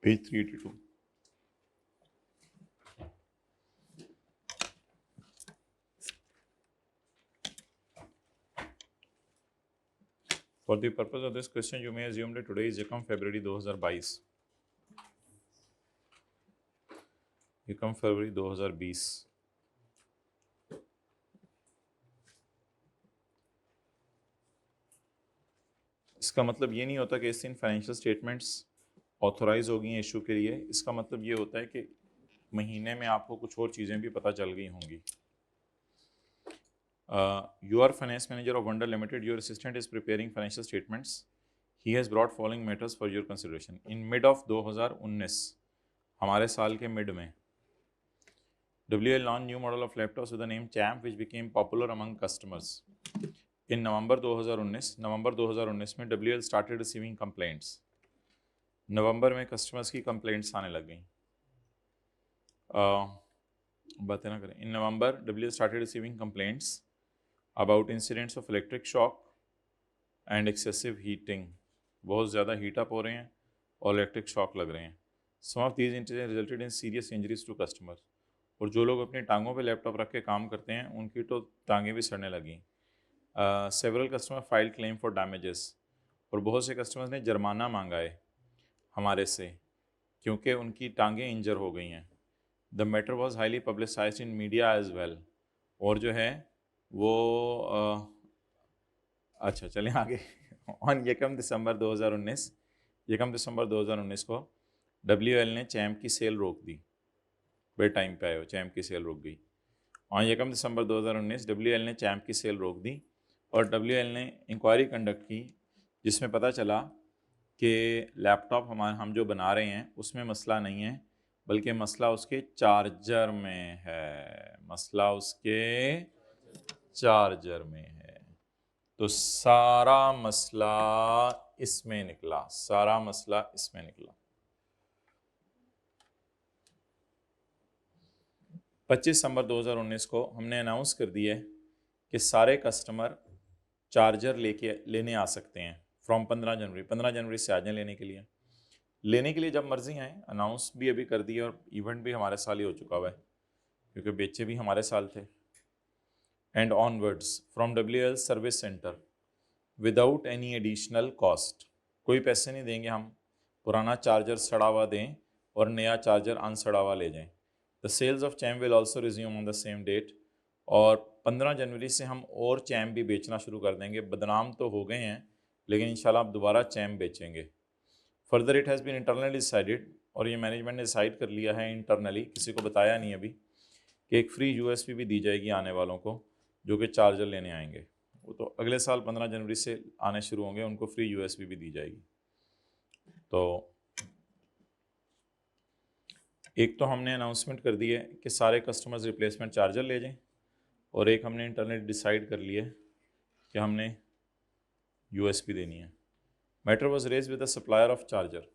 Page 382. For the purpose of this question, you may assume that today is एकम फरवरी 2022. एकम फरवरी 2020. इसका मतलब ये नहीं होता कि इस दिन फाइनेंशियल स्टेटमेंट्स ऑथोराइज हो गई हैं इशू के लिए. इसका मतलब ये होता है कि महीने में आपको कुछ और चीज़ें भी पता चल गई होंगी. You are finance manager of Wonder Limited. Your assistant is preparing financial statements. He has brought following matters for your consideration. In mid of 2019, हमारे साल के मिड में, WL launched new model of laptops with the name Champ, which became popular among customers. In November 2019 में WL started receiving complaints. नवंबर में customers की complaints आने लग गई. बातें ना करें. In November, WL started receiving complaints about incidents of electric shock and excessive heating. बहुत ज़्यादा हीट अप हो रहे हैं और इलेक्ट्रिक शॉक लग रहे हैं. Some of these incidents resulted in serious injuries to customers. और जो लोग अपनी टांगों पे लैपटॉप रख के काम करते हैं उनकी तो टांगें भी सड़ने लगी. Several customers filed claim for damages. और बहुत से कस्टमर्स ने जुर्माना मांगा है हमारे से क्योंकि उनकी टांगें इंजर हो गई हैं. The matter was highly publicized in media as well. और जो है वो अच्छा चलें आगे. ऑन यकम दिसंबर 2019 को WL ने चैम्प की सेल रोक दी. बे टाइम पे आए हो, चैम्प की सेल रुक गई. ऑन यकम दिसंबर 2019 WL ने चैम्प की सेल रोक दी और WL ने इंक्वायरी कंडक्ट की जिसमें पता चला कि लैपटॉप हम जो बना रहे हैं उसमें मसला नहीं है बल्कि मसला उसके चार्जर में है. मसला उसके चार्जर में है. तो सारा मसला इसमें निकला. 25 दिसंबर 2019 को हमने अनाउंस कर दिया कि सारे कस्टमर चार्जर लेने आ सकते हैं फ्रॉम 15 जनवरी से आ जाएं लेने के लिए जब मर्जी आए. अनाउंस भी अभी कर दिया और इवेंट भी हमारे साल ही हो चुका हुआ है क्योंकि बेचे भी हमारे साल थे. And onwards from WL service centre without any additional cost. कोई पैसे नहीं देंगे हम. पुराना चार्जर सड़ा हुआ दें और नया चार्जर अनसड़ा हुआ ले जाएं. The sales of Champ will also resume on the same date. और 15 जनवरी से हम और चैम्प भी बेचना शुरू कर देंगे. बदनाम तो हो गए हैं लेकिन इंशाल्लाह अब दोबारा चैम्प बेचेंगे. Further it has been internally decided. और ये मैनेजमेंट ने डिसाइड कर लिया है इंटरनली, किसी को बताया नहीं अभी, कि एक फ्री USB भी दी जाएगी आने वालों को जो कि चार्जर लेने आएंगे. वो तो अगले साल 15 जनवरी से आने शुरू होंगे, उनको फ्री USB भी दी जाएगी. तो एक तो हमने अनाउंसमेंट कर दी है कि सारे कस्टमर्स रिप्लेसमेंट चार्जर ले जाएं और एक हमने इंटरनेट डिसाइड कर लिया कि हमने USB देनी है. Matter was raise with the supplier of charger.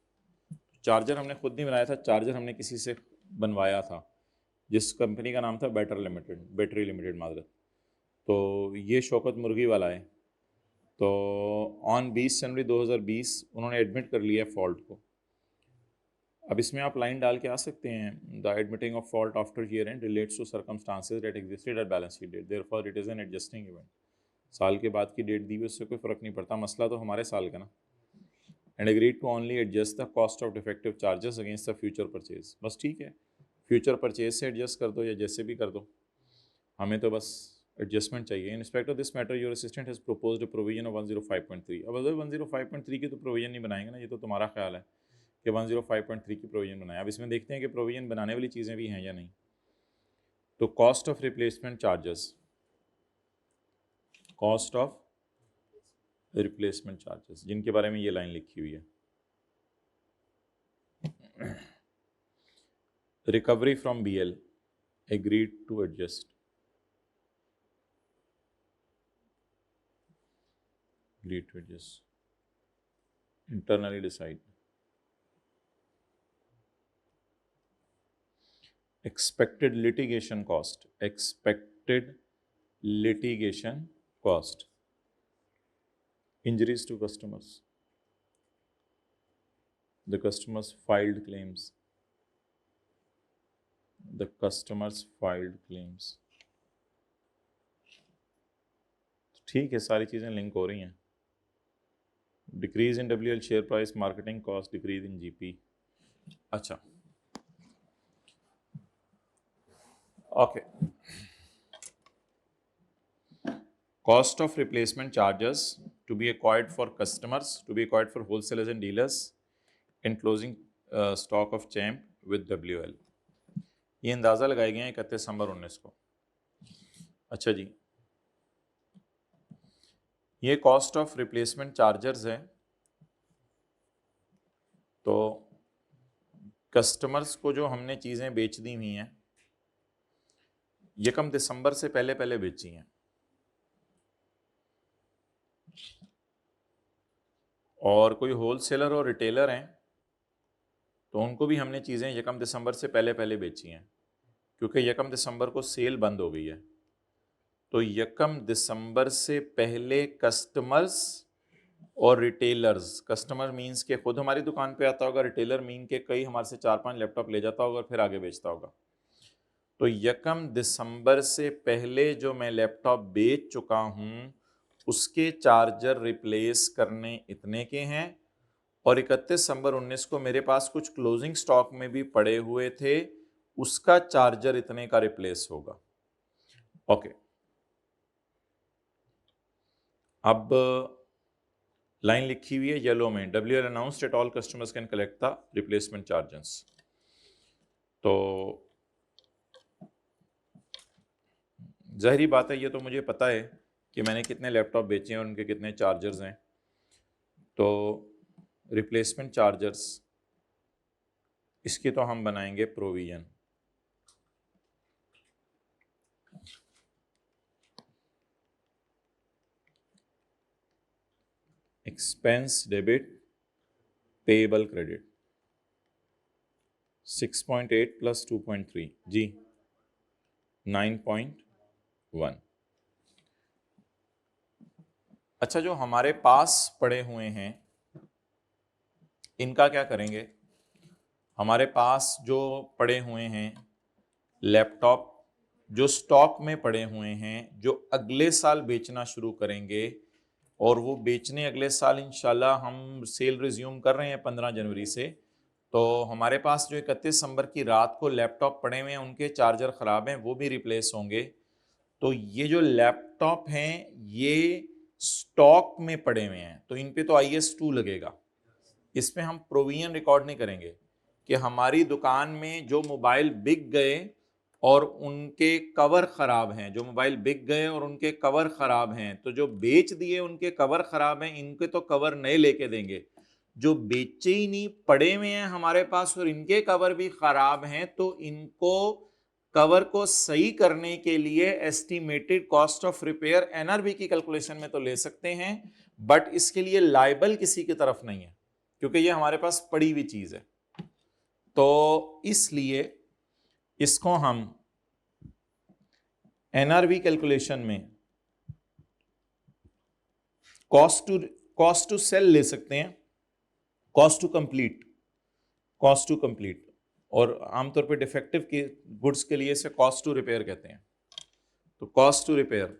Charger हमने खुद नहीं बनाया था, चार्जर हमने किसी से बनवाया था जिस कंपनी का नाम था बैटरी लिमिटेड माजरत. तो ये शौकत मुर्गी वाला है. तो ऑन 20 जनवरी 2020 उन्होंने एडमिट कर लिया फॉल्ट को. अब इसमें आप लाइन डाल के आ सकते हैं, the admitting of fault after year end relates to circumstances that existed at balance sheet date, therefore it is an adjusting event. साल के बाद की डेट दी हुई उससे कोई फ़र्क नहीं पड़ता, मसला तो हमारे साल का ना. And agreed to only adjust the cost of defective charges against the future purchase. बस ठीक है, फ्यूचर परचेज से एडजस्ट कर दो या जैसे भी कर दो, हमें तो बस एडजस्टमेंट चाहिए. In respect of this matter your assistant has proposed provision of 105.3. अब अगर 105.3 की तो प्रोविजन नहीं बनाएंगे ना, ये तो तुम्हारा ख्याल है कि 105.3 की प्रोविजन बनाए. अब इसमें देखते हैं कि प्रोविजन बनाने वाली चीज़ें भी हैं या नहीं. तो cost of replacement charges, cost of replacement charges जिनके बारे में ये लाइन लिखी हुई है. Recovery from BL agreed to adjust. Internally decide. Expected litigation cost. Injuries to customers. The customers filed claims. The customers filed claims. ठीक है, सारी चीज़ें लिंक हो रही हैं. Decrease in WL share price, marketing cost, decrease in GP. अच्छा, okay. Cost of replacement charges to be acquired for customers, to be acquired for wholesalers and dealers in closing stock of champ with WL. ये अंदाज़ा लगाए गए हैं 31 दिसंबर 19 को. अच्छा जी, ये cost of replacement chargers है. तो कस्टमर्स को जो हमने चीज़ें बेच दी हुई हैं 1 दिसंबर से पहले पहले बेची हैं, और कोई होलसेलर और रिटेलर हैं तो उनको भी हमने चीज़ें 1 दिसंबर से पहले पहले बेची हैं, क्योंकि 1 दिसंबर को सेल बंद हो गई है. तो 1 दिसंबर से पहले कस्टमर्स और रिटेलर्स, कस्टमर मीन्स के खुद हमारी दुकान पे आता होगा, रिटेलर मीन के कई हमारे से 4-5 लैपटॉप ले जाता होगा और फिर आगे बेचता होगा. तो 1 दिसंबर से पहले जो मैं लैपटॉप बेच चुका हूँ उसके चार्जर रिप्लेस करने इतने के हैं, और 31 दिसंबर 19 को मेरे पास कुछ क्लोजिंग स्टॉक में भी पड़े हुए थे, उसका चार्जर इतने का रिप्लेस होगा. ओके, अब लाइन लिखी हुई है येलो में, WL announced that all customers can collect the replacement charges. तो ज़ाहिरी बात है, ये तो मुझे पता है कि मैंने कितने लैपटॉप बेचे हैं और उनके कितने चार्जर्स हैं. तो रिप्लेसमेंट चार्जर्स, इसकी तो हम बनाएंगे provision. Expense debit, payable credit. 6.8 plus 2.3 जी 9.1. अच्छा, जो हमारे पास पड़े हुए हैं इनका क्या करेंगे? हमारे पास जो पड़े हुए हैं लैपटॉप, जो स्टॉक में पड़े हुए हैं, जो अगले साल बेचना शुरू करेंगे, और वो बेचने अगले साल इंशाल्लाह हम सेल रिज्यूम कर रहे हैं 15 जनवरी से. तो हमारे पास जो 31 दिसंबर की रात को लैपटॉप पड़े हुए हैं उनके चार्जर ख़राब हैं, वो भी रिप्लेस होंगे. तो ये जो लैपटॉप हैं ये स्टॉक में पड़े हुए हैं, तो इन पे तो IS2 लगेगा. इसमें हम प्रोविजन रिकॉर्ड नहीं करेंगे कि हमारी दुकान में जो मोबाइल बिक गए और उनके कवर ख़राब हैं, जो मोबाइल बिक गए और उनके कवर ख़राब हैं, तो जो बेच दिए उनके कवर ख़राब हैं, इनके तो कवर नए लेके देंगे. जो बेचे ही नहीं पड़े हुए हैं हमारे पास और इनके कवर भी ख़राब हैं, तो इनको कवर को सही करने के लिए estimated cost of repair NRV की कैलकुलेशन में तो ले सकते हैं, बट इसके लिए लायबल किसी की तरफ नहीं है, क्योंकि ये हमारे पास पड़ी हुई चीज़ है. तो इसलिए इसको हम NRV कैलकुलेशन में कॉस्ट टू सेल ले सकते हैं, कॉस्ट टू कंप्लीट, और आमतौर पे डिफेक्टिव के गुड्स के लिए इसे कॉस्ट टू रिपेयर कहते हैं. तो कॉस्ट टू रिपेयर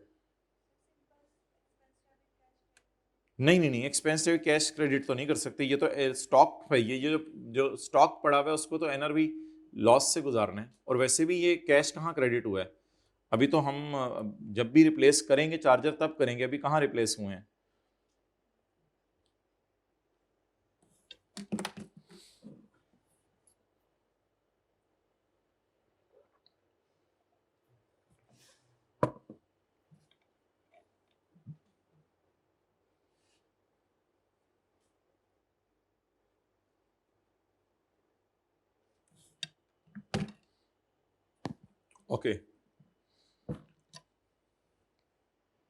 नहीं, एक्सपेंस डेबिट कैश क्रेडिट तो नहीं कर सकते. ये तो स्टॉक है, ये जो स्टॉक पड़ा हुआ है उसको तो NRV लॉस से गुजारना है, और वैसे भी ये कैश कहाँ क्रेडिट हुआ है. अभी तो हम जब भी रिप्लेस करेंगे चार्जर तब करेंगे, अभी कहाँ रिप्लेस हुए हैं. ओके,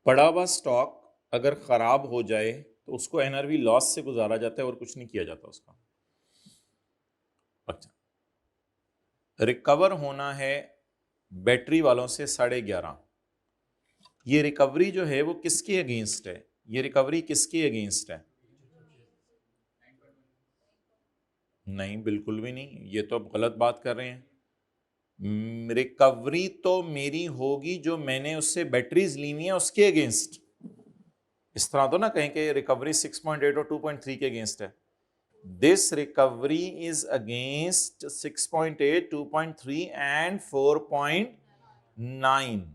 पड़ा हुआ स्टॉक अगर खराब हो जाए तो उसको NRV लॉस से गुजारा जाता है और कुछ नहीं किया जाता उसका. अच्छा, रिकवर होना है बैटरी वालों से 11.5. ये रिकवरी जो है वो किसके अगेंस्ट है? ये रिकवरी किसके अगेंस्ट है? नहीं, बिल्कुल भी नहीं, ये तो आप गलत बात कर रहे हैं। रिकवरी तो मेरी होगी जो मैंने उससे बैटरीज ली हुई है उसके अगेंस्ट। इस तरह तो ना कहें कि रिकवरी 6.8 और 2.3 के अगेंस्ट है। This recovery is against 6.8, 2.3 and 4.9।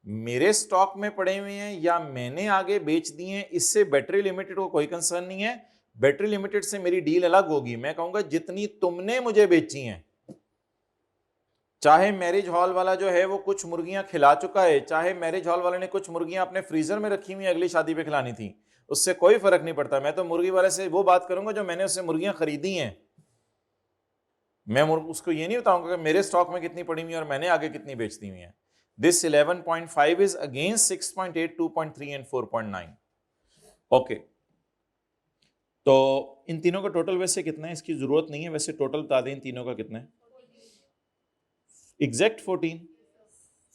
मेरे स्टॉक में पड़े हुए हैं या मैंने आगे बेच दिए हैं, इससे बैटरी लिमिटेड को कोई कंसर्न नहीं है। बैटरी लिमिटेड से मेरी डील अलग होगी। मैं कहूंगा जितनी तुमने मुझे बेची हैं, चाहे मैरिज हॉल वाला जो है वो कुछ मुर्गियां खिला चुका है, चाहे मैरिज हॉल वाले ने कुछ मुर्गियां अपने फ्रीजर में रखी हुई अगली शादी पे खिलानी थी, उससे कोई फर्क नहीं पड़ता। मैं तो मुर्गी वाले से वो बात करूंगा जो मैंने उससे मुर्गियां खरीदी हैं। मैं उसको ये नहीं बताऊंगा कि मेरे स्टॉक में कितनी पड़ी हुई है और मैंने आगे कितनी बेच दी हुई है। This 11.5 is against 6.8, 2.3 and 4.9। Okay, तो इन तीनों का टोटल वैसे कितना है, इसकी जरूरत नहीं है, वैसे टोटल बता दें इन तीनों का कितना है। एग्जैक्ट 14।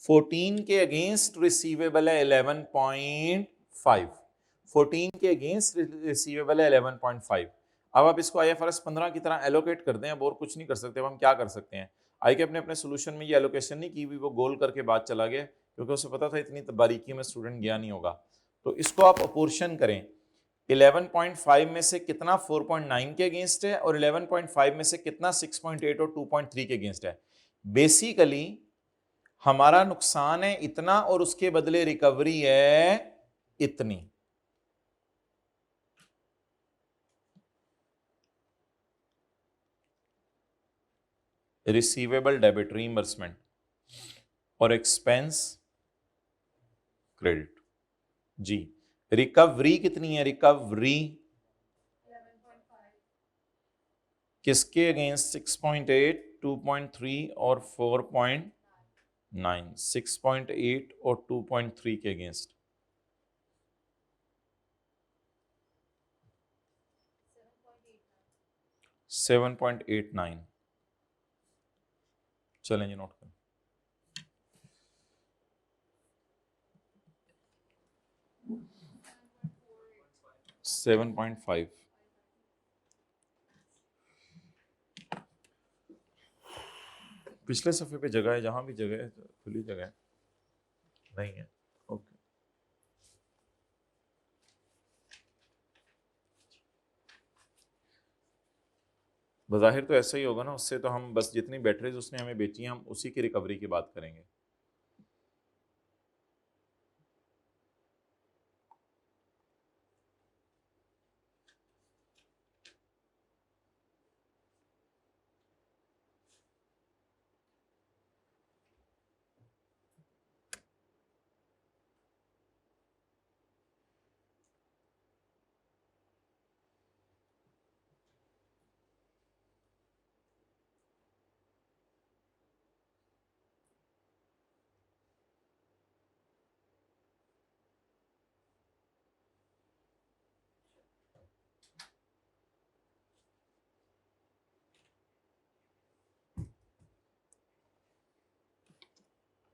14 के अगेंस्ट रिसीवेबल है 11.5। 14 के अगेंस्ट रिसीवेबल है 11.5। अब आप इसको IFRS 15 की तरह एलोकेट कर दें। अब और कुछ नहीं कर सकते। अब हम क्या कर सकते हैं, आई के अपने सोल्यूशन में ये एलोकेशन नहीं की हुई, वो गोल करके बात चला गया क्योंकि उसे पता था इतनी बारीकी में स्टूडेंट गया नहीं होगा। तो इसको आप अपोर्शन करें। 11.5 में से कितना 4.9 के अगेंस्ट है और 11.5 में से कितना 6.8 और 2.3 के अगेंस्ट है। बेसिकली हमारा नुकसान है इतना और उसके बदले रिकवरी है इतनी। रिसीवेबल डेबिट रीइंबर्समेंट और एक्सपेंस क्रेडिट। जी, रिकवरी कितनी है, रिकवरी किसके अगेंस्ट 6.8, 2.3 और 4.9। 6.8 और 2.3 के अगेंस्ट 7.89। चलें जी, नोट करें। 7.5। पिछले सफ़े पे जगह है, जहां भी जगह है खुली जगह है, नहीं है। ओके, बज़ाहिर तो ऐसा ही होगा ना, उससे तो हम बस जितनी बैटरीज उसने हमें बेची हैं हम उसी की रिकवरी की बात करेंगे।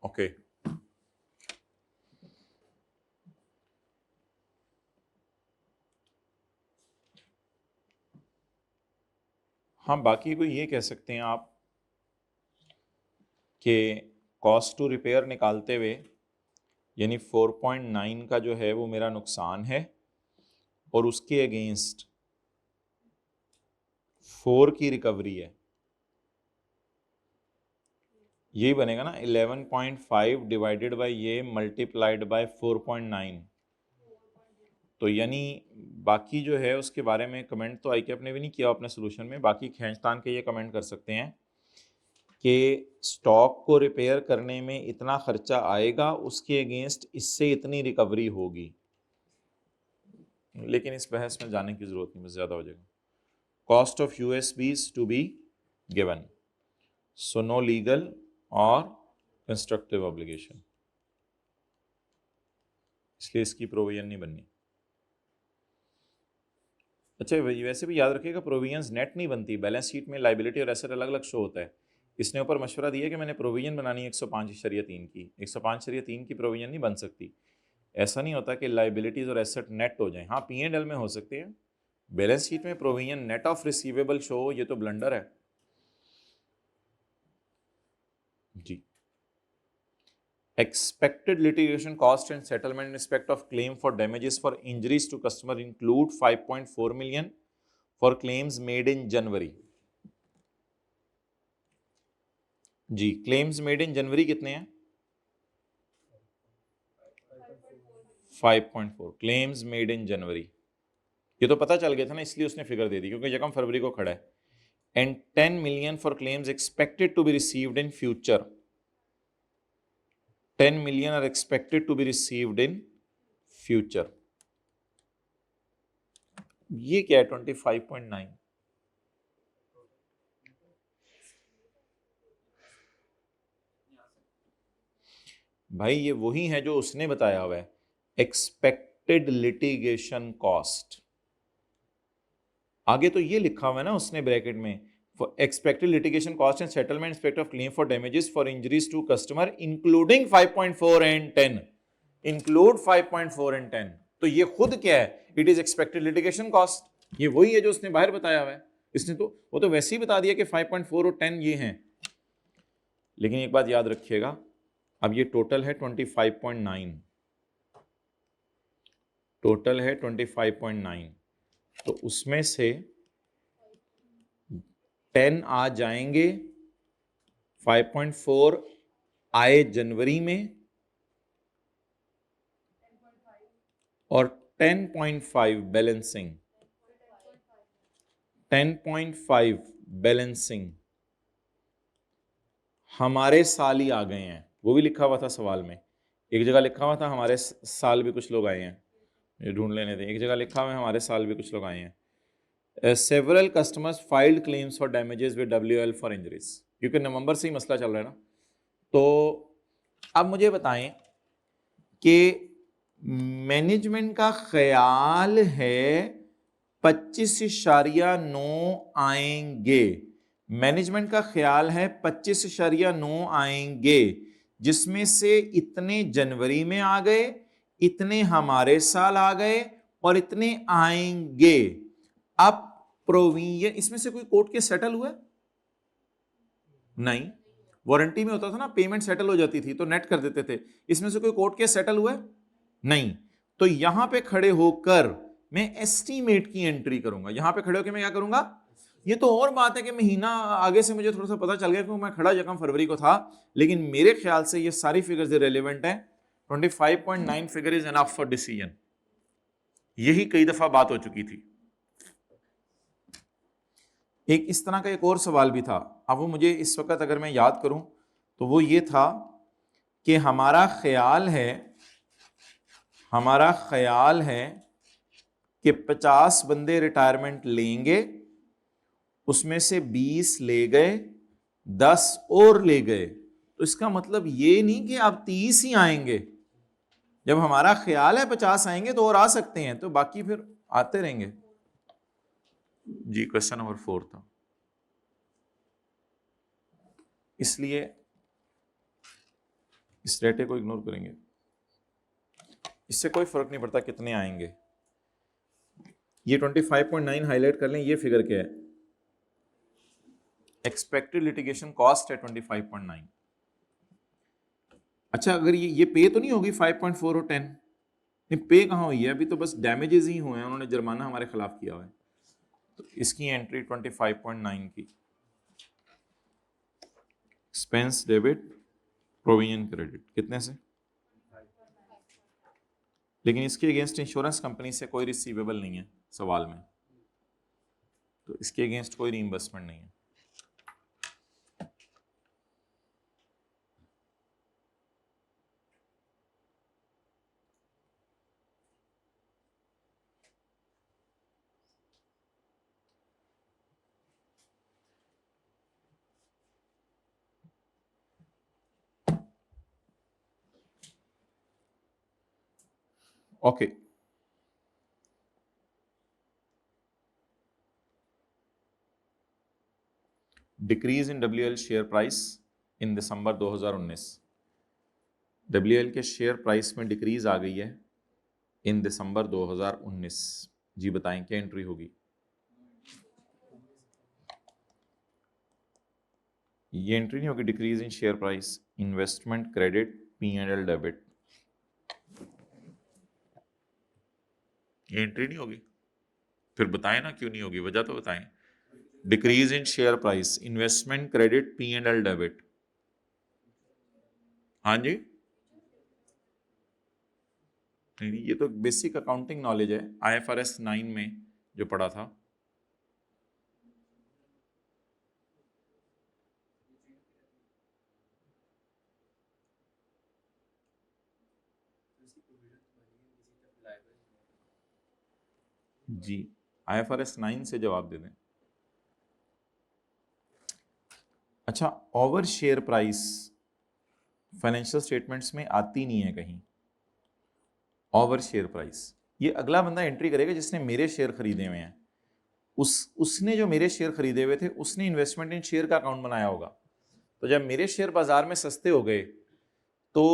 ओके, हाँ, बाकी को ये कह सकते हैं आप कि कॉस्ट टू रिपेयर निकालते हुए यानी 4.9 का जो है वो मेरा नुकसान है और उसके अगेंस्ट 4 की रिकवरी है। यही बनेगा ना, 11.5 डिवाइडेड बाय ये मल्टीप्लाइड बाय 4.9। तो यानी बाकी जो है उसके बारे में कमेंट तो ICAP ने भी नहीं किया अपने सोल्यूशन में। बाकी खींचतान के ये कमेंट कर सकते हैं कि स्टॉक को रिपेयर करने में इतना खर्चा आएगा, उसके अगेंस्ट इससे इतनी रिकवरी होगी। लेकिन इस बहस में जाने की जरूरत नहीं, बस ज़्यादा हो जाएगा। Cost of USBs to be given, so no legal और कंस्ट्रक्टिव ऑब्लिगेशन, इसलिए इसकी प्रोविजन नहीं बननी। अच्छा, वैसे भी याद रखिएगा प्रोविजंस नेट नहीं बनती, बैलेंस शीट में लाइबिलिटी और एसेट अलग अलग शो होता है। इसने ऊपर मशवरा दिया कि मैंने प्रोविजन बनानी है 105.3 की, 105.3 की प्रोविजन नहीं बन सकती। ऐसा नहीं होता कि लाइबिलिटीज और एसेट नेट हो जाएं। हाँ, P&L में हो सकते हैं बैलेंस शीट में provision net of receivable show, ये तो ब्लंडर है जी। Expected litigation cost and settlement in respect of claim for damages for injuries to customer include 5.4 million for claims made in January. Ji, claims made in January कितने हैं? 5.4 claims made in January. ये तो पता चल गया था ना, इसलिए उसने फिगर दे दी क्योंकि यकम फरवरी को खड़ा है. And 10 million for claims expected to be received in future. 10 million are expected to be received in future. ये क्या है? 25.9. भाई ये वही है जो उसने बताया हुआ है, एक्सपेक्टेड लिटिगेशन कॉस्ट. आगे तो ये लिखा हुआ है ना उसने ब्रैकेट में, expected litigation cost and settlement expect of claim for damages for injuries to customer including 5.4 and 10. Include 5.4 and 10. तो ये खुद क्या है? It is expected litigation cost. ये वही है जो उसने बाहर बताया हुआ है. इसने तो वो तो वैसे ही बता दिया कि 5.4 और 10 ये हैं. लेकिन एक बात याद रखिएगा, अब ये टोटल है 25.9, टोटल है 25.9, तो उसमें से 10 आ जाएंगे, 5.4 आए जनवरी में और 10.5 बैलेंसिंग, 10.5 बैलेंसिंग हमारे साल ही आ गए हैं. वो भी लिखा हुआ था सवाल में, एक जगह लिखा हुआ था हमारे साल भी कुछ लोग आए हैं, ये ढूंढ लेने दें. एक जगह लिखा हुआ है हमारे साल भी कुछ लोग आए हैं. Several customers filed claims for damages with WL for injuries, क्योंकि नवंबर से ही मसला चल रहा है ना. तो अब मुझे बताएं कि मैनेजमेंट का ख्याल है 25.9 आएंगे. मैनेजमेंट का ख्याल है 25.9 आएंगे, जिसमें से इतने जनवरी में आ गए, इतने हमारे साल आ गए और इतने आएंगे. अब प्रोविजन, इसमें से कोई कोर्ट के सेटल हुआ? नहीं. वारंटी में होता था ना, पेमेंट सेटल हो जाती थी तो नेट कर देते थे. इसमें से कोई कोर्ट के सेटल हुआ? नहीं. तो यहां पे खड़े होकर मैं एस्टीमेट की एंट्री करूंगा. यहां पे खड़े होकर मैं क्या करूंगा? ये तो और बात है कि महीना आगे से मुझे थोड़ा सा पता चल गया क्योंकि मैं खड़ा यकम फरवरी को था, लेकिन मेरे ख्याल से ये सारी फिगर्स रेलेवेंट है. 25.9 figure is enough for decision. यही कई दफा बात हो चुकी थी. एक इस तरह का एक और सवाल भी था, अब वो मुझे इस वक्त अगर मैं याद करूं तो वो ये था कि हमारा ख्याल है कि 50 बंदे रिटायरमेंट लेंगे, उसमें से 20 ले गए, 10 और ले गए. तो इसका मतलब ये नहीं कि अब 30 ही आएंगे. जब हमारा ख्याल है 50 आएंगे तो और आ सकते हैं, तो बाकी फिर आते रहेंगे. जी, क्वेश्चन नंबर 4 था. इसलिए इस डेटे को इग्नोर करेंगे, इससे कोई फर्क नहीं पड़ता कितने आएंगे. ये 25.9 हाईलाइट कर लें. ये फिगर क्या है? एक्सपेक्टेड लिटिगेशन कॉस्ट है 25.9. अच्छा, अगर ये पे तो नहीं होगी 5.4 और 10? नहीं, पे कहाँ हुई है? अभी तो बस डैमेजेस ही हुए हैं, उन्होंने जुर्माना हमारे खिलाफ किया हुआ है. तो इसकी एंट्री 25.9 की, एक्सपेंस डेबिट प्रोविजन क्रेडिट, कितने से? लेकिन इसके अगेंस्ट इंश्योरेंस कंपनी से कोई रिसीवेबल नहीं है सवाल में, तो इसके अगेंस्ट कोई रीइंबर्समेंट नहीं है. Okay. Decrease in WL share price in December 2019. WL के शेयर प्राइस में डिक्रीज आ गई है इन दिसंबर 2019. जी बताएं क्या एंट्री होगी? ये एंट्री नहीं होगी, decrease in share price, investment credit, P&L debit, ये एंट्री नहीं होगी। फिर बताएं ना क्यों नहीं होगी, वजह तो बताएं। Decrease in share price, investment credit, P&L debit. हाँ जी, नहीं ये तो बेसिक अकाउंटिंग नॉलेज है, IFRS 9 में जो पढ़ा था। जी, IFRS 9 से जवाब दे दें। अच्छा, over share price financial statements में आती नहीं है कहीं, ओवर शेयर प्राइस। ये अगला बंदा एंट्री करेगा जिसने मेरे शेयर खरीदे हुए हैं, उसने जो मेरे शेयर खरीदे हुए थे उसने इन्वेस्टमेंट इन शेयर का अकाउंट बनाया होगा। तो जब मेरे शेयर बाजार में सस्ते हो गए तो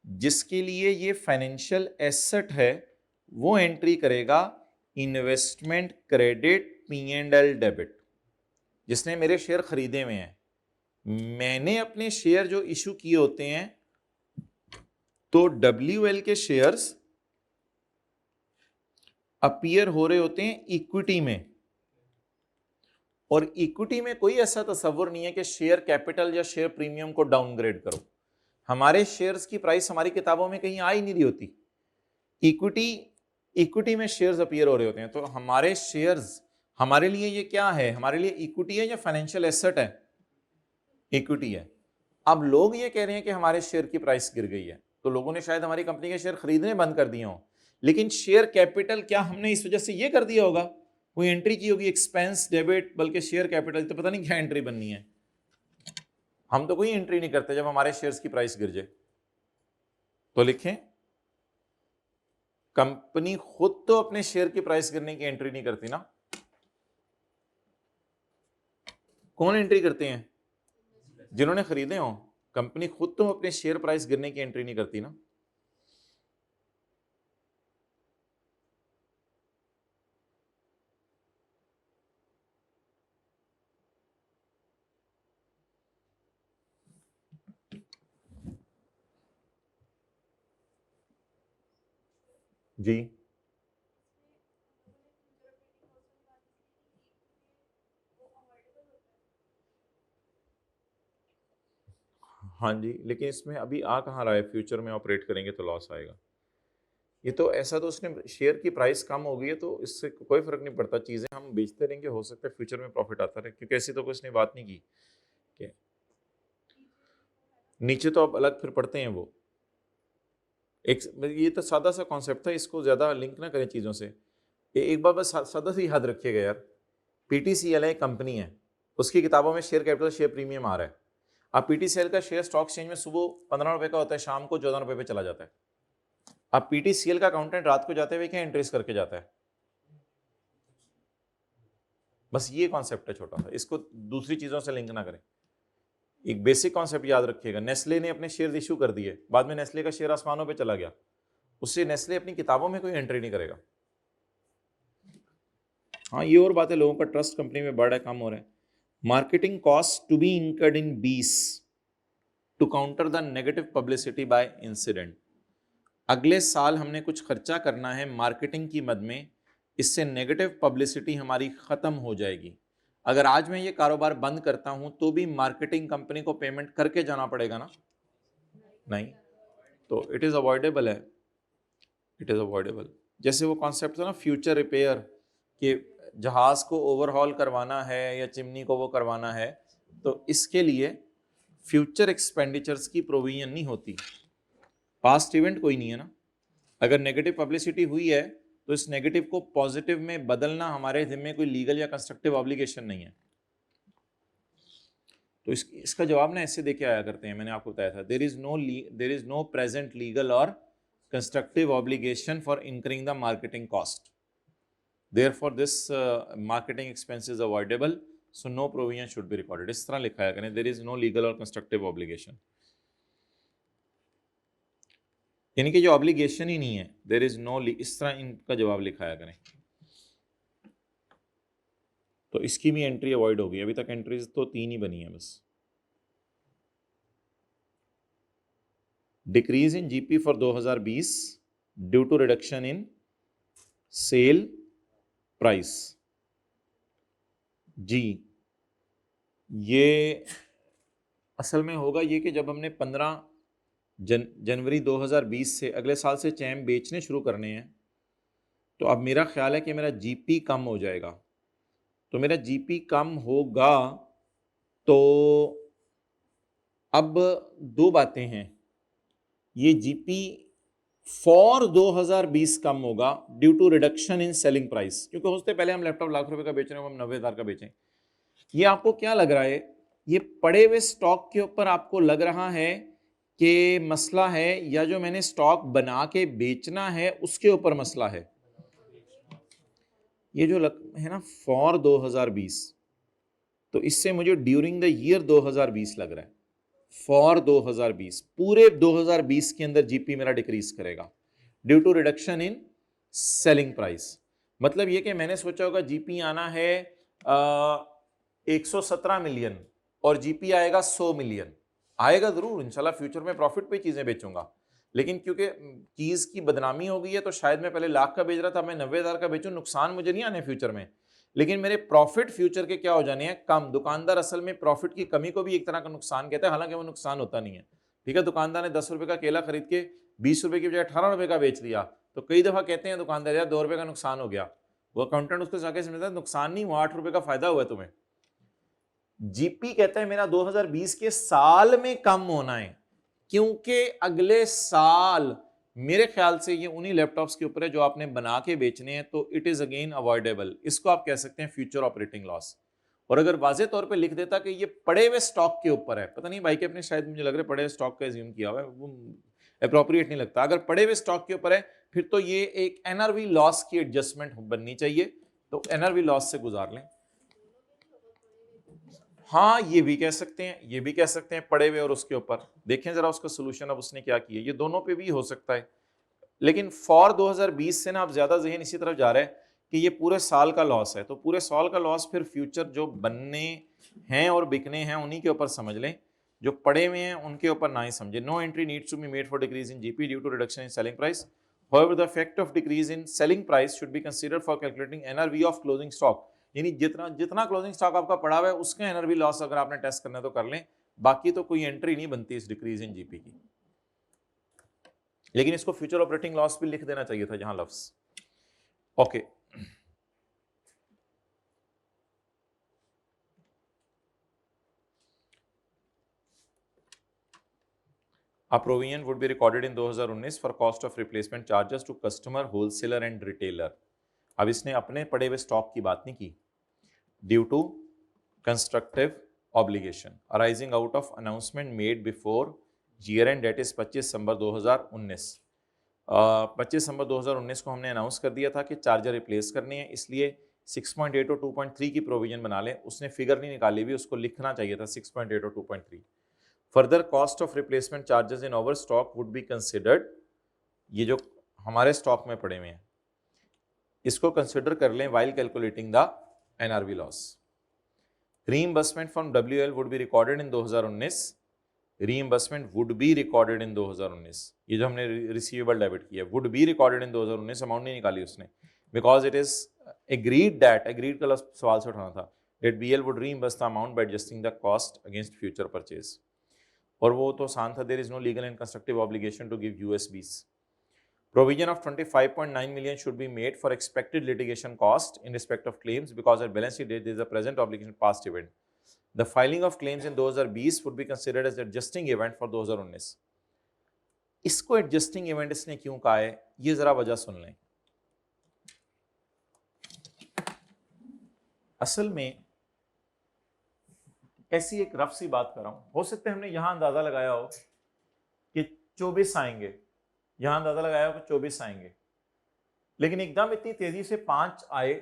जिसके लिए ये फाइनेंशियल एसेट है वो एंट्री करेगा इन्वेस्टमेंट क्रेडिट, P&L डेबिट। जिसने मेरे शेयर खरीदे हुए हैं, मैंने अपने शेयर जो इशू किए होते हैं तो WL के शेयर्स अपीयर हो रहे होते हैं इक्विटी में, और इक्विटी में कोई ऐसा तस्वर नहीं है कि शेयर कैपिटल या शेयर प्रीमियम को डाउनग्रेड करो। हमारे शेयर्स की प्राइस हमारी किताबों में कहीं आ ही नहीं रही होती, इक्विटी में शेयर्स अपीयर हो रहे होते हैं। तो हमारे शेयर्स हमारे लिए ये क्या है, हमारे लिए इक्विटी है या फाइनेंशियल एसेट है? इक्विटी है। अब लोग ये कह रहे हैं कि हमारे शेयर की प्राइस गिर गई है, तो लोगों ने शायद हमारी कंपनी के शेयर खरीदने बंद कर दिए हों, लेकिन शेयर कैपिटल क्या हमने इस वजह से ये कर दिया होगा, कोई एंट्री की होगी एक्सपेंस डेबिट, बल्कि शेयर कैपिटल तो पता नहीं क्या एंट्री बननी है। हम तो कोई एंट्री नहीं करते जब हमारे शेयर्स की प्राइस गिर जाए। तो लिखें, कंपनी खुद तो अपने शेयर की प्राइस गिरने की एंट्री नहीं करती ना। कौन एंट्री करते हैं? जिन्होंने खरीदे हो। कंपनी खुद तो अपने शेयर प्राइस गिरने की एंट्री नहीं करती ना। जी हाँ जी, लेकिन इसमें अभी आ कहाँ रहा है, फ्यूचर में ऑपरेट करेंगे तो लॉस आएगा। ये तो ऐसा, तो उसने शेयर की प्राइस कम हो गई है तो इससे कोई फर्क नहीं पड़ता, चीजें हम बेचते रहेंगे, हो सकता है फ्यूचर में प्रॉफिट आता रहे, क्योंकि ऐसी तो कोई इसने बात नहीं की कि नीचे तो अब अलग फिर पड़ते हैं वो। एक ये तो सादा सा कॉन्सेप्ट था, इसको ज्यादा लिंक ना करें चीजों से। एक बार बस सादा सी याद रखिएगा यार, PTCL एक कंपनी है, उसकी किताबों में शेयर कैपिटल, शेयर प्रीमियम आ रहा है। अब PTCL का शेयर स्टॉक एक्सचेंज में सुबह 15 रुपए का होता है, शाम को 14 रुपए पे चला जाता है। अब PTCL का अकाउंटेंट रात को जाते हुए क्या एंट्रीज करके जाता है? बस ये कॉन्सेप्ट है छोटा सा, इसको दूसरी चीजों से लिंक ना करें। एक बेसिक कॉन्सेप्ट याद रखिएगा, नेस्ले ने अपने शेयर इशू कर दिए, बाद में नेस्ले का शेयर आसमानों पे चला गया, उससे नेस्ले अपनी किताबों में कोई एंट्री नहीं करेगा। हाँ, ये और बात है, लोगों का ट्रस्ट कंपनी में बढ़ रहा है, कम हो रहा है। Marketing cost to be incurred in these to counter the negative publicity by incident. अगले साल हमने कुछ खर्चा करना है मार्केटिंग की मद में, इससे नेगेटिव पब्लिसिटी हमारी खत्म हो जाएगी। अगर आज मैं ये कारोबार बंद करता हूं तो भी मार्केटिंग कंपनी को पेमेंट करके जाना पड़ेगा ना? नहीं, तो इट इज अवॉइडेबल है, इट इज अवॉइडेबल। जैसे वो कॉन्सेप्ट था ना फ्यूचर रिपेयर, कि जहाज को ओवरहॉल करवाना है या चिमनी को वो करवाना है, तो इसके लिए फ्यूचर एक्सपेंडिचर्स की प्रोविजन नहीं होती, पास्ट इवेंट कोई नहीं है ना। अगर नेगेटिव पब्लिसिटी हुई है तो इस नेगेटिव को पॉजिटिव में बदलना हमारे जिम्मे कोई लीगल या कंस्ट्रक्टिव ऑब्लिगेशन नहीं है। तो इसका जवाब ना ऐसे देके आया करते हैं, मैंने आपको बताया था, there is no present legal और constructive obligation for incurring the marketing cost, therefore this marketing expense is avoidable, so no provision should be recorded. इस तरह लिखा है करें, देर इज नो लीगल और कंस्ट्रक्टिव ऑब्लिगेशन, यानी कि जो ऑब्लिगेशन ही नहीं है, देर इज नो, इस तरह इनका जवाब लिखाया करें। तो इसकी भी एंट्री अवॉइड होगी, अभी तक एंट्रीज तो 3 ही बनी है बस। Decrease in GP for 2020 due to reduction in sale price. जी, ये असल में होगा ये कि जब हमने 15 जनवरी 2020 से अगले साल से चैम बेचने शुरू करने हैं, तो अब मेरा ख्याल है कि मेरा जीपी कम हो जाएगा। तो मेरा जीपी कम होगा तो अब दो बातें हैं, ये जीपी फॉर 2020 कम होगा due to reduction in selling price, क्योंकि हो सकता है पहले हम लैपटॉप लाख रुपए का बेच रहे हैं, हम 90,000 का बेचें। ये आपको क्या लग रहा है, ये पड़े हुए स्टॉक के ऊपर आपको लग रहा है कि मसला है, या जो मैंने स्टॉक बना के बेचना है उसके ऊपर मसला है? ये जो है ना फॉर 2020, तो इससे मुझे ड्यूरिंग द ईयर 2020 लग रहा है। फॉर 2020 पूरे 2020 के अंदर जीपी मेरा डिक्रीज करेगा due to reduction in selling price. मतलब ये कि मैंने सोचा होगा जीपी आना है 117 मिलियन और जीपी आएगा 100 मिलियन, आएगा जरूर इंशाल्लाह, फ्यूचर में प्रॉफिट पे चीजें बेचूंगा, लेकिन क्योंकि चीज की बदनामी हो गई है तो शायद मैं पहले लाख का बेच रहा था, मैं 90,000 का बेचूं, नुकसान मुझे नहीं आने फ्यूचर में, लेकिन मेरे प्रॉफिट फ्यूचर के क्या हो जाने हैं, कम। दुकानदार असल में प्रॉफिट की कमी को भी एक तरह का नुकसान कहता है, हालांकि वो नुकसान होता नहीं है। ठीक है, दुकानदार ने 10 रुपए का केला खरीद के 20 रुपए की बजाय 18 रुपए का बेच दिया, तो कई दफा कहते हैं दुकानदार यार 2 रुपए का नुकसान हो गया, वो अकाउंटेंट उसको जाके समझता है नुकसान नहीं हुआ, 8 रुपए का फायदा हुआ तुम्हें। जीपी कहता है मेरा 2020 के साल में कम होना है, क्योंकि अगले साल मेरे ख्याल से ये उन्हीं लैपटॉप्स के ऊपर है जो आपने बना के बेचने हैं, तो इट इज अगेन अवॉइडेबल। इसको आप कह सकते हैं फ्यूचर ऑपरेटिंग लॉस। और अगर वाजे तौर पे लिख देता कि ये पड़े हुए स्टॉक के ऊपर है, पता नहीं भाई के अपने शायद मुझे लग रहा है पड़े हुए स्टॉक का एज्यूम किया हुआ है, वो अप्रोप्रिएट नहीं लगता। अगर पड़े हुए स्टॉक के ऊपर है फिर तो ये एक एनआरवी लॉस की एडजस्टमेंट बननी चाहिए, तो एनआरवी लॉस से गुजार लें। हाँ, ये भी कह सकते हैं, ये भी कह सकते हैं पड़े हुए और उसके ऊपर। देखें जरा उसका सोल्यूशन अब उसने क्या किया, ये दोनों पे भी हो सकता है, लेकिन फॉर 2020 से ना आप ज्यादा जहन इसी तरफ जा रहे हैं कि ये पूरे साल का लॉस है, तो पूरे साल का लॉस फिर फ्यूचर जो बनने हैं और बिकने हैं उन्हीं के ऊपर समझ लें, जो पड़े हुए हैं उनके ऊपर ना ही समझे। No entry needs to be made for decrease in GP due to reduction in selling price. However, the effect of decrease in selling price should be considered for calculating NRV of closing stock। यानी जितना closing stock आपका पड़ा हुआ है उसका NRV loss अगर आपने test करना है तो कर लें, बाकी तो कोई एंट्री नहीं बनती इस डिक्रीज इन जीपी की। लेकिन इसको फ्यूचर ऑपरेटिंग लॉस भी लिख देना चाहिए था जहां लफ्ज। Okay, A provision would be recorded in 2019 for cost of replacement charges to customer, wholesaler and retailer। अब इसने अपने पड़े हुए स्टॉक की बात नहीं की। Due to constructive obligation arising out of announcement made before year end, date is 25 दिसंबर 2019। 25 दिसंबर 2019 को हमने अनाउंस कर दिया था कि चार्जर रिप्लेस करने हैं, इसलिए 6.8 और 2.3 की प्रोविजन बना लें। उसने फिगर नहीं निकाली भी, उसको लिखना चाहिए था 6.8 और 2.3। Further cost of replacement charges in over stock would be considered. ये जो हमारे स्टॉक में पड़े हुए हैं इसको कंसिडर कर लें while calculating the NRV loss. Reimbursement from WL would be recorded in 2019। Reimbursement would be recorded in 2019। ये जो हमने रिसीवेबल डेबिट किया would be recorded in 2019, amount नहीं निकाली उसने, because it is agreed that, agreed का सवाल से उठाना था, that BL would reimburse the amount by adjusting the cost against future purchase. और वो तो आसान था, there is no legal and constructive obligation to give USBs. Provision of 25.9 million should be made for expected litigation cost in respect of claims because at balance sheet date there is a present obligation past event. The filing of claims in 2020 would be considered as adjusting event for 2019। इसको adjusting event इसने क्यों कहा है, ये जरा वजह सुन लें। असल में ऐसी एक रफ सी बात कर रहा हूं, हो सकता है हमने यहां अंदाजा लगाया हो कि 24 आएंगे, यहां अंदाजा लगाया हो कि 24 आएंगे, लेकिन एकदम इतनी तेजी से 5 आए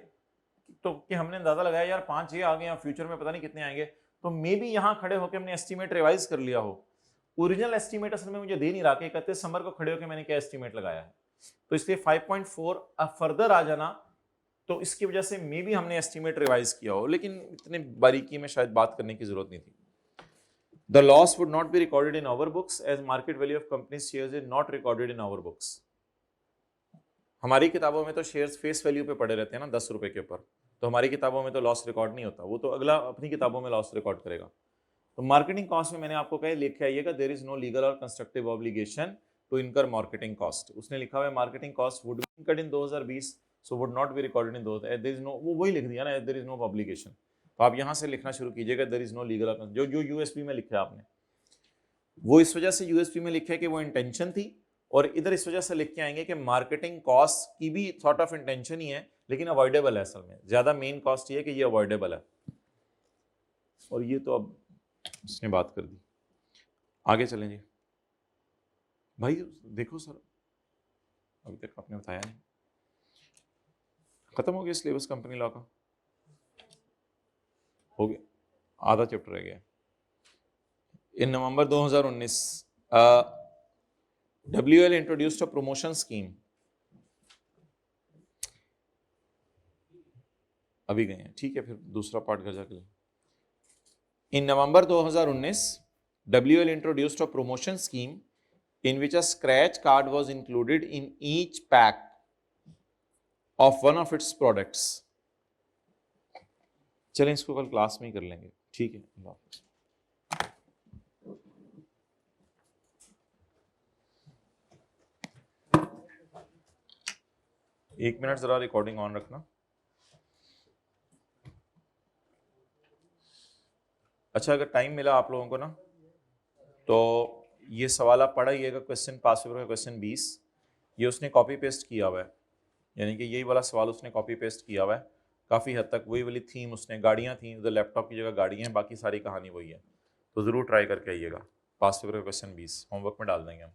तो कि हमने अंदाजा लगाया यार 5 ये आ गए, फ्यूचर में पता नहीं कितने आएंगे, तो मे भी यहां खड़े होकर हमने एस्टीमेट रिवाइज कर लिया हो। ओरिजिनल एस्टीमेट असल में मुझे दे नहीं रहा कि 31 दिसंबर को खड़े होकर मैंने क्या एस्टीमेट लगाया है, तो इसलिए 5.4 फर्दर आ जाना, तो इसकी वजह से मे भी हमने एस्टीमेट रिवाइज किया हो, लेकिन इतने बारीकी में शायद बात करने की जरूरत नहीं थी। The loss would not be recorded in our books as market value of company shares is not recorded in our books. हमारी किताबों में तो शेयर्स फेस वैल्यू पे पड़े रहते हैं ना 10 रुपए के ऊपर, तो हमारी किताबों में तो लॉस रिकॉर्ड नहीं होता, वो तो अगला अपनी किताबों में लॉस रिकॉर्ड करेगा। तो मार्केटिंग कॉस्ट में मैंने आपको कहा लिख आइएगा देयर इज नो लीगल और constructive obligation to incur marketing cost. उसने लिखा हुआ है marketing cost would be incurred in 2020 so would not be recorded in there is no, वो वही लिख दिया ना, देयर इज नो ऑब्लिगेशन। तो आप यहां से लिखना शुरू कीजिएगा देयर इज नो लीगल, जो जो यूएसपी में लिखा है आपने वो इस वजह से यूएसपी में लिखा है कि वो इंटेंशन थी, और इधर इस वजह से लिख के आएंगे कि मार्केटिंग कॉस्ट की भी सॉर्ट ऑफ इंटेंशन ही है लेकिन अवॉइडेबल है, असल में ज्यादा मेन कॉस्ट ये है कि ये अवॉइडेबल है। और ये तो अब इसने बात कर दी, आगे चलें जी। भाई देखो सर अभी तक आपने बताया नहीं, खत्म हो गया सिलेबस कंपनी लॉ का, हो गया, आधा चैप्टर रह गया। इन नवंबर 2019 WL introduced a promotion scheme, अभी गए हैं, ठीक है, फिर दूसरा पार्ट घर जाकर। इन नवंबर 2019 WL introduced a promotion scheme in which a scratch card was included in each pack of one of its products। चलें इसको कल क्लास में ही कर लेंगे, ठीक है, अल्लाह हाफ़िज़। एक मिनट जरा रिकॉर्डिंग ऑन रखना। अच्छा अगर टाइम मिला आप लोगों को ना तो ये सवाल आप पढ़ाइएगा, क्वेश्चन पास पेपर का क्वेश्चन 20, ये उसने कॉपी पेस्ट किया हुआ है, यानी कि यही वाला सवाल उसने कॉपी पेस्ट किया हुआ है, काफ़ी हद तक वही वाली थीम उसने, गाड़ियाँ थी उधर, लैपटॉप की जगह गाड़ियाँ हैं, बाकी सारी कहानी वही है, तो ज़रूर ट्राई करके आइएगा। पास पेपर का क्वेश्चन 20 होमवर्क में डाल देंगे हम।